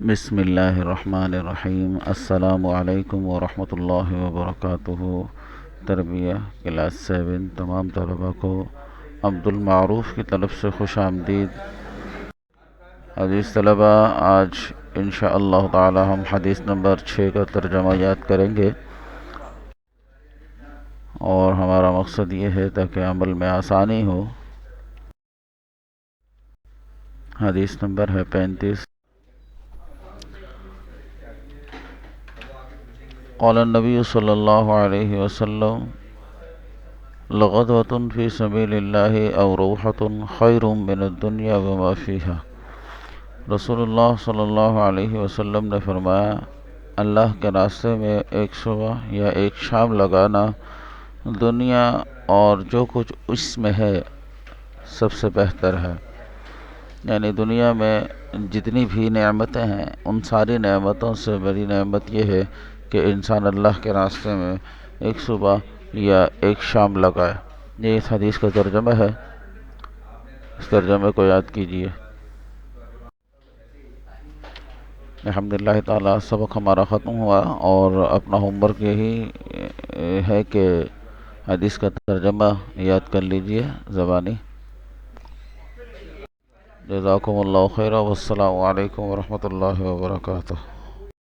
بسم اللہ الرحمن الرحیم۔ السلام علیکم ورحمۃ اللہ وبرکاتہ۔ تربیہ کلاس 7 تمام طلباء کو عبد المعروف کی طرف سے خوش آمدید۔ عزیز طلباء، آج انشاءاللہ تعالی ہم حدیث نمبر 6 کا ترجمہ یاد کریں گے، اور ہمارا مقصد یہ ہے تاکہ عمل میں آسانی ہو۔ حدیث نمبر ہے 35۔ قال النبی صلی اللہ علیہ وسلم: لغدوۃ فی سبیل اللہ او روحۃ خیر من الدنیا وما فیہا۔ رسول اللہ صلی اللہ علیہ وسلم نے فرمایا، اللہ کے راستے میں ایک صبح یا ایک شام لگانا دنیا اور جو کچھ اس میں ہے سب سے بہتر ہے۔ یعنی دنیا میں جتنی بھی نعمتیں ہیں ان ساری نعمتوں سے بڑی نعمت یہ ہے کہ انسان اللہ کے راستے میں ایک صبح یا ایک شام لگائے۔ یہ اس حدیث کا ترجمہ ہے، اس ترجمے کو یاد کیجیے۔ الحمدللہ تعالی سبق ہمارا ختم ہوا، اور اپنا ہوم ورک یہی ہے کہ حدیث کا ترجمہ یاد کر لیجیے زبانی۔ جزاکم اللہ خیرا، والسلام علیکم ورحمۃ اللہ وبرکاتہ۔